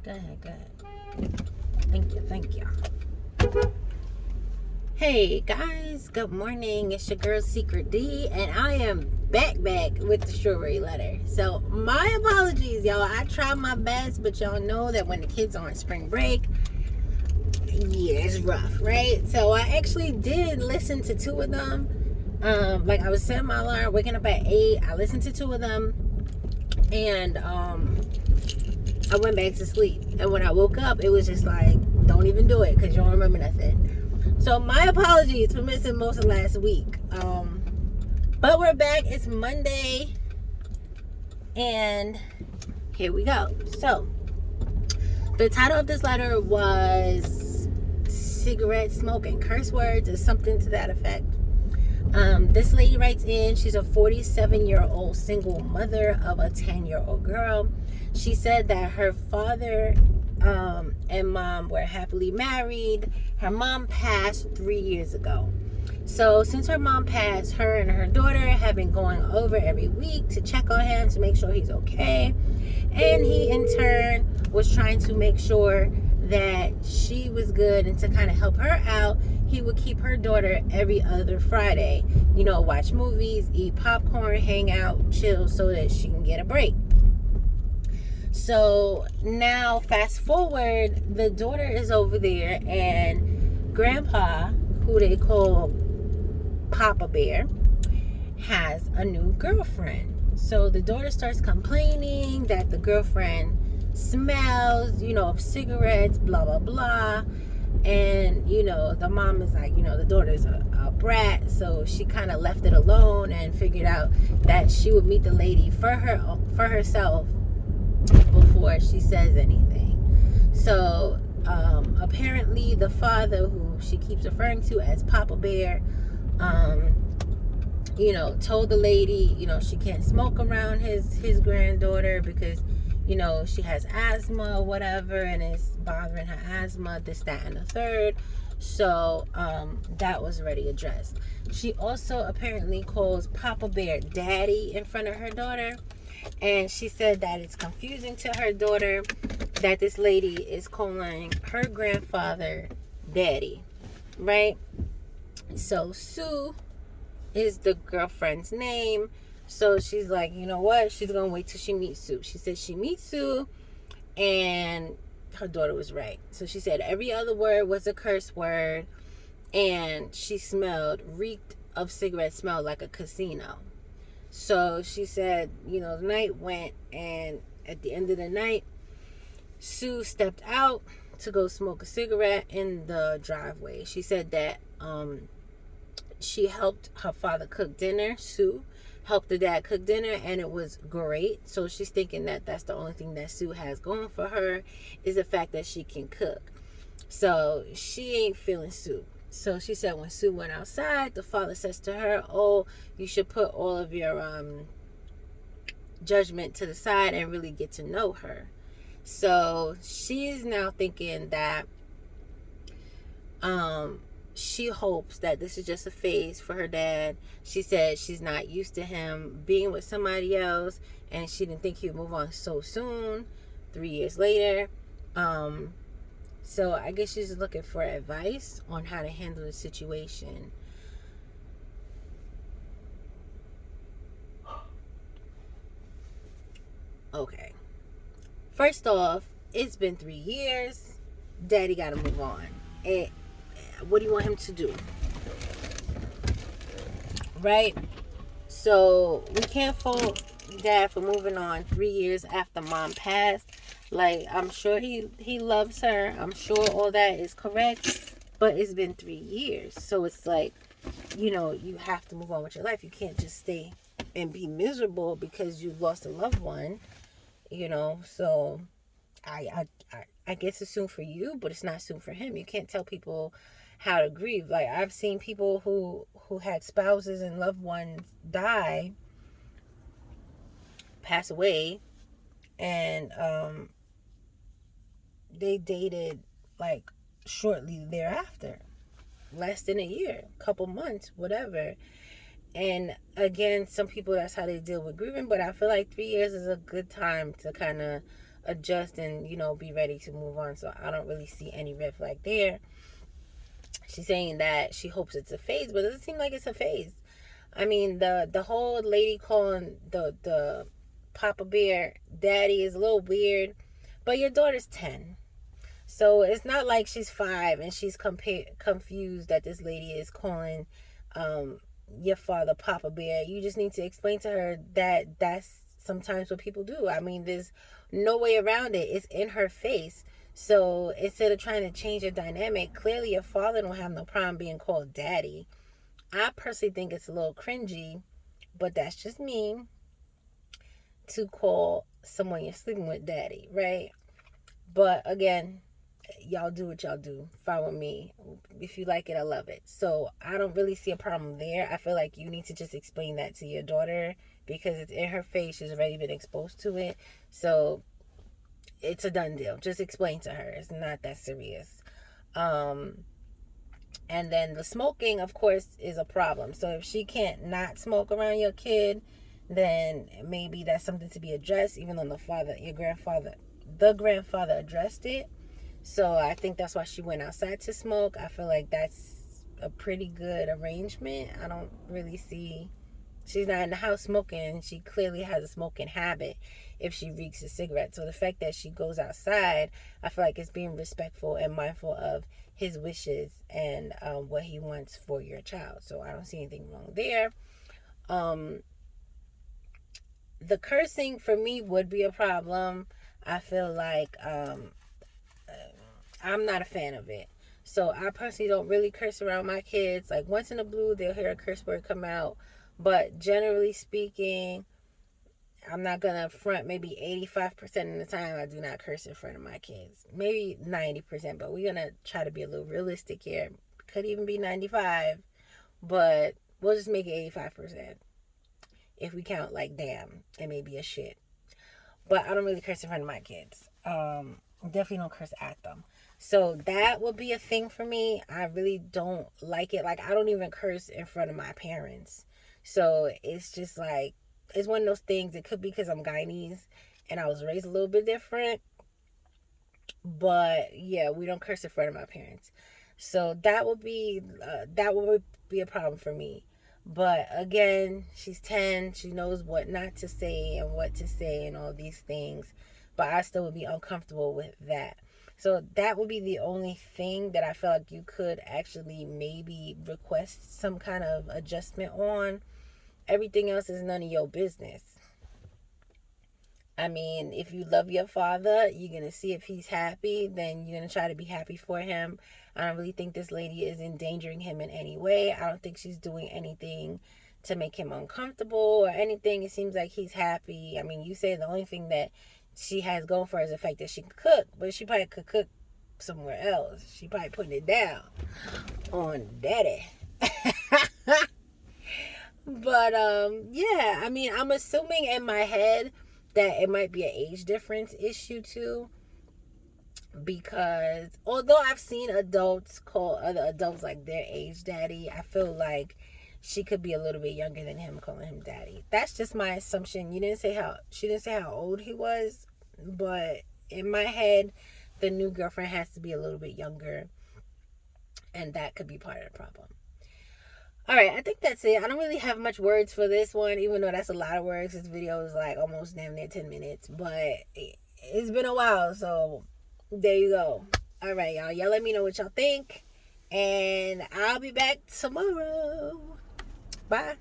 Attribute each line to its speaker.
Speaker 1: Go ahead. Thank you. Hey guys, good morning. It's your girl SeekretD, and I am back with the strawberry letter. So my apologies, y'all. I tried my best, but y'all know that when the kids are on spring break, yeah, it's rough, right? So I actually did listen to two of them. Like I was setting my alarm, waking up at 8. I listened to two of them, and I went back to sleep. And when I woke up, it was just like, don't even do it because you don't remember nothing. So my apologies for missing most of last week. But we're back. It's Monday. And here we go. So the title of this letter was cigarette smoke and curse words, or something to that effect. This lady writes in, she's a 47-year-old single mother of a 10-year-old girl. She said that her father and mom were happily married. Her mom passed 3 years ago. So since her mom passed, her and her daughter have been going over every week to check on him, to make sure he's okay. And he in turn was trying to make sure that she was good, and to kind of help her out, he would keep her daughter every other Friday, watch movies, eat popcorn, hang out, chill, so that she can get a break. So now fast forward, the daughter is over there, and grandpa, who they call Papa Bear, has a new girlfriend. So the daughter starts complaining that the girlfriend smells, of cigarettes, blah, blah, blah. And, the mom is like, the daughter's a brat. So she kind of left it alone and figured out that she would meet the lady for herself before she says anything. So apparently the father, who she keeps referring to as Papa Bear, told the lady, she can't smoke around his granddaughter because, she has asthma or whatever, and it's bothering her asthma, this, that, and the third. So that was already addressed. She also apparently calls Papa Bear Daddy in front of her daughter. And she said that it's confusing to her daughter that this lady is calling her grandfather Daddy, right? So Sue is the girlfriend's name. So she's like, you know what? She's going to wait till she meets Sue. She said she meets Sue, and her daughter was right. So she said every other word was a curse word, and she reeked of cigarette smell like a casino. So she said, the night went, and at the end of the night, Sue stepped out to go smoke a cigarette in the driveway. She said that she helped her father cook dinner. Sue helped the dad cook dinner, and it was great. So she's thinking that that's the only thing that Sue has going for her, is the fact that she can cook. So she ain't feeling Sue. So she said when Sue went outside, the father says to her, oh, you should put all of your judgment to the side and really get to know her. So she is now thinking that she hopes that this is just a phase for her dad. She said she's not used to him being with somebody else, and she didn't think he would move on so soon, 3 years later. So I guess she's looking for advice on how to handle the situation. Okay. First off, it's been 3 years. Daddy got to move on. And what do you want him to do? Right? So we can't fault Dad for moving on 3 years after Mom passed. Like, I'm sure he loves her. I'm sure all that is correct. But it's been 3 years. So it's like, you have to move on with your life. You can't just stay and be miserable because you lost a loved one. So I guess it's soon for you, but it's not soon for him. You can't tell people how to grieve. Like, I've seen people who had spouses and loved ones pass away, and they dated like shortly thereafter, less than a year, couple months, whatever. And again, some people, that's how they deal with grieving, but I feel like 3 years is a good time to kind of adjust and, be ready to move on. So I don't really see any red flag there. She's saying that she hopes it's a phase, but it doesn't seem like it's a phase. I mean, the whole lady calling the Papa Bear daddy is a little weird, but your daughter's 10. So it's not like she's 5 and she's confused that this lady is calling your father Papa Bear. You just need to explain to her that that's sometimes what people do. I mean, there's no way around it. It's in her face. So instead of trying to change the dynamic, clearly your father don't have no problem being called daddy. I personally think it's a little cringy, but that's just me, to call someone you're sleeping with daddy, right? But again, y'all do what y'all do. Fine with me. If you like it, I love it. So I don't really see a problem there. I feel like you need to just explain that to your daughter because it's in her face. She's already been exposed to it. So it's a done deal. Just explain to her. It's not that serious. And then the smoking, of course, is a problem. So if she can't not smoke around your kid, then maybe that's something to be addressed, even though the grandfather addressed it. So I think that's why she went outside to smoke. I feel like that's a pretty good arrangement. I don't really see, she's not in the house smoking. She clearly has a smoking habit if she reeks a cigarette. So the fact that she goes outside, I feel like it's being respectful and mindful of his wishes and what he wants for your child. So I don't see anything wrong there. The cursing for me would be a problem. I feel like I'm not a fan of it. So I personally don't really curse around my kids. Like once in a blue, they'll hear a curse word come out. But generally speaking, I'm not going to front. Maybe 85% of the time I do not curse in front of my kids. Maybe 90%, but we're going to try to be a little realistic here. Could even be 95, but we'll just make it 85%. If we count like damn, it may be a shit. But I don't really curse in front of my kids. Definitely don't curse at them. So that would be a thing for me. I really don't like it. Like I don't even curse in front of my parents. So it's just like, it's one of those things. It could be because I'm Guyanese and I was raised a little bit different. But yeah, we don't curse in front of my parents. So that would be a problem for me. But again, she's 10. She knows what not to say and what to say and all these things. But I still would be uncomfortable with that. So that would be the only thing that I feel like you could actually maybe request some kind of adjustment on. Everything else is none of your business. I mean, if you love your father, you're going to see if he's happy, then you're going to try to be happy for him. I don't really think this lady is endangering him in any way. I don't think she's doing anything to make him uncomfortable or anything. It seems like he's happy. I mean, you say the only thing that she has going for her is the fact that she can cook, but she probably could cook somewhere else. She probably putting it down on daddy. But yeah, I mean, I'm assuming in my head that it might be an age difference issue too, because although I've seen adults call other adults like their age daddy, I feel like she could be a little bit younger than him calling him daddy. That's just my assumption. She didn't say how old he was, but in my head, the new girlfriend has to be a little bit younger, and that could be part of the problem. All right, I think that's it. I don't really have much words for this one, even though that's a lot of words. This video is like almost damn near 10 minutes, but it's been a while, so there you go. All right, y'all. Y'all let me know what y'all think, and I'll be back tomorrow. Bye.